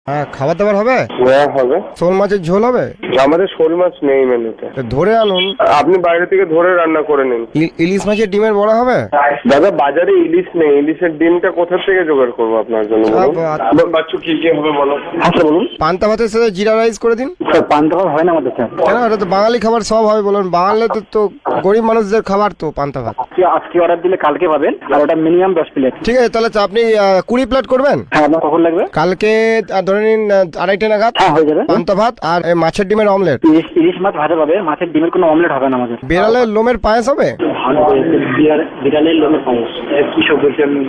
হ্যাঁ, খাবার দাবার হবে? হ্যাঁ হবে। শোল মাছের ঝোল হবে? আমাদের শোল মাছ নেই মেনুতে। তো ধরে আনুন। আপনি বাইরে থেকে ধরে রান্না করে নিন। ইলিশ মাছের ডিমের বড়া হবে? দাদা বাজারে ইলিশ নেই, ইলিশের ডিমটা কোথা থেকে জোগাড় করবো আপনার জন্য বলুন? বাচ্চু কি কি হবে বলো? আচ্ছা বলুন। পান্তা ভাতের সাথে জিরা রাইস করে দিন। স্যার পান্তা ভাত হয় না আমাদের স্যার। কেন, এটা তো বাঙালি খাবার, সব হবে বলুন। বাঙালি তো গরিব মানুষদের খাবার তো পান্তা ভাত। আজকে অর্ডার দিলে কালকে পাবেন, আর ওটা মিনিমাম 10 প্লেট। ঠিক আছে, তাহলে আপনি 20 প্লেট করবেন। হ্যাঁ, আপনার কখন লাগবে? কালকে ধরে নিন 2:30 নাগাদ। হ্যাঁ হয়ে যাবে। পান্তা ভাত আর মাছের ডিমের অমলেট। ইলিশ মাছ ভাজা পাবে, মাছের ডিমের কোনো অমলেট হবে না আমাদের। বিড়ালের লোমের পায়েস হবে? বিড়ালের লোমের পায়েস কি সব বলছি আপনি?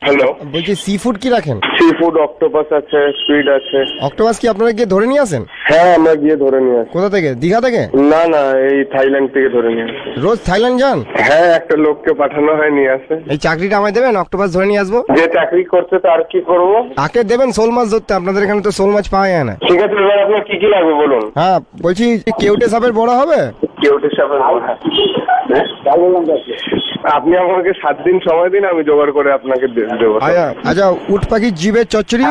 হ্যালো, বলছি সি ফুড কি রাখেন? সি ফুড অক্টোপাস আছে, স্কুইড আছে। অক্টোপাস কি আপনারা গিয়ে ধরে নিয়ে আসেন? হ্যাঁ আমরা গিয়ে ধরে নিয়ে আসি। কোথা থেকে? দীঘা থেকে? না না, এই থাইল্যান্ড থেকে ধরে নিয়ে আসি। রোজ থাইল্যান্ড যান? হ্যাঁ, একটা লোককে পাঠানো হয় নিয়ে আসে। এই চাকরিটা আমায় দেবেন, অক্টোপাস ধরে নিয়ে আসবো। যে চাকরি করছে তার কি করবো? তাকে দেবেন শোল মাছ ধরতে, আপনাদের এখানে তো শোল মাছ পাওয়া যায় না। ঠিক আছে, এবার আপনার কি কি লাগবে বলুন? হ্যাঁ, বলছি কেউটে সাপের বড়া হবে? কেউটে সাপের বড়া। আপনি আমাকে 7 দিন সময় দিন, আমি জোগাড় করে আপনাকে দেবো। আচ্ছা, উট পাখির জিভের চচ্চড়ি,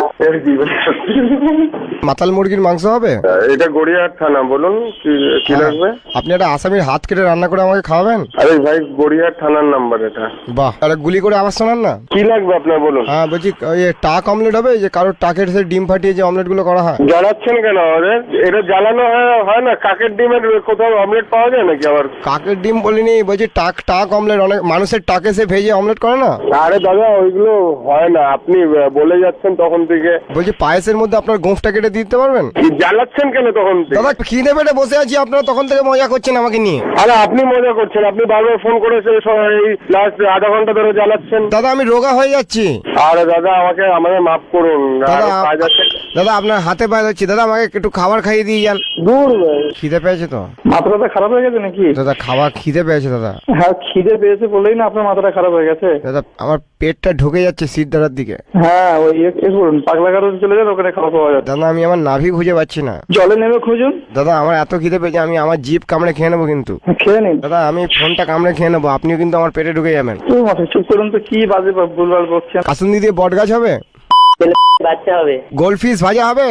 মাতাল মুরগির মাংস হবে? এটা গড়িয়াহাট থানা, বলুন কি লাগবে? আপনি একটা আসামির হাত কেটে রান্না করে আমাকে খাওয়াবেন? আরে ভাই, গড়িয়াহাট থানার নাম্বার এটা। বাহ, আরে গুলি করে আওয়াজ শোনান না। কি লাগবে আপনার বলুন? হ্যাঁ, বলছি ওই টাক অমলেট হবে, যে কারোর টাকের সে ডিম ফাটিয়ে যে অমলেট গুলো করা হয়। জ্বালাচ্ছেন কেন আমাদের? এটা জ্বালানো হয় না? কাকের ডিমের কোথাও অমলেট পাওয়া যায় নাকি আবার? কাকের ডিম বলিনি, বলছি টাক অমলেট। অনেক মানুষের টাকে সে ভেজে অমলেট করে না? আরে দাদা, ওইগুলো হয় না, আপনি বলে যাচ্ছেন তখন থেকে। বলছি পায়েসের মধ্যে আপনার গোঁফটা কেটে দিতে পারবেন? জ্বালাচ্ছেন কেন তখন থেকে? দাদা খিদে পেটে বসে আছি, আপনারা তখন থেকে মজা করছেন আমাকে নিয়ে। আরে আপনি মজা করছেন, আপনি বারবার ফোন করেছেন, এই লাস্ট আধা ঘন্টা ধরে জ্বালাচ্ছেন। দাদা আমি রোগা হয়ে যাচ্ছি। আরে দাদা, আমাদের মাফ করুন, দাদা, আরো কাজ আছে। দাদা আপনার হাতে পায়ে যাচ্ছি, দাদা আমাকে একটু খাবার খাইয়ে দিয়ে যান। দূর, খিদে পেয়েছে তো মাথাটা খারাপ হয়ে গেছে নাকি? দাদা, খাবার খিদে পেয়েছে দাদা। হ্যাঁ, খিদে পেয়েছে বলেই না আপনার মাথাটা খারাপ হয়ে গেছে। দাদা আমার পেটটা ঢুকে যাচ্ছে সিদ্ধারার দিকে। হ্যাঁ, ওই করুন, পাগলা গারো চলে যান, ওখানে খাওয়া পাওয়া যাবে। দাদা আমি আমার নাভি খুঁজে পাচ্ছি না। জলে নেমে খুঁজুন। দাদা আমার এত খিদে পেয়েছে, আমি আমার জিভ কামড়ে খেয়ে নেবো কিন্তু। খেয়ে নিন। দাদা আমি ফোনটা কামড়ে খেয়ে নেবো, আপনিও কিন্তু আমার পেটে ঢুকে যাবেন। মাথায় চুপ করুন তো, কি বাজে ভুলভাল বকছেন। কাসুন্দি দিয়ে বট গাছ হবে? বাচ্চা হবে। গোল্ডফিশ ভাজা হবে?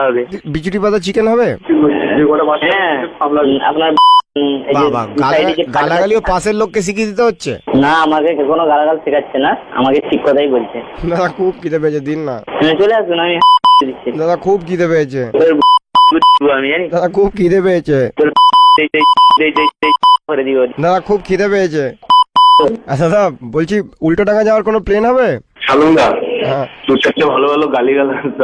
হবে। বিচুটি পাতা চিকেন হবে? হ্যাঁ, আপনার বাবা, গালাগালিও পাশের লোককে শিখিয়ে দিতে হচ্ছে। না, আমাকে কোনো গালাগাল শেখাচ্ছে না, আমাকে ঠিক কথাই বলছে। দাদা খুব খিদে পেয়েছে, দিন না। চলে আসুন, আমি দিচ্ছি। দাদা খুব খিদে পেয়েছে। আমি জানি দাদা খুব খিদে পেয়েছে। করে দিব। দাদা খুব খিদে পেয়েছে। আচ্ছা দাদা, বলছি উল্টো টাকা যাওয়ার কোনো প্লেন হবে? সালুন্দা, হ্যাঁ। 2-4 ভালো ভালো গালি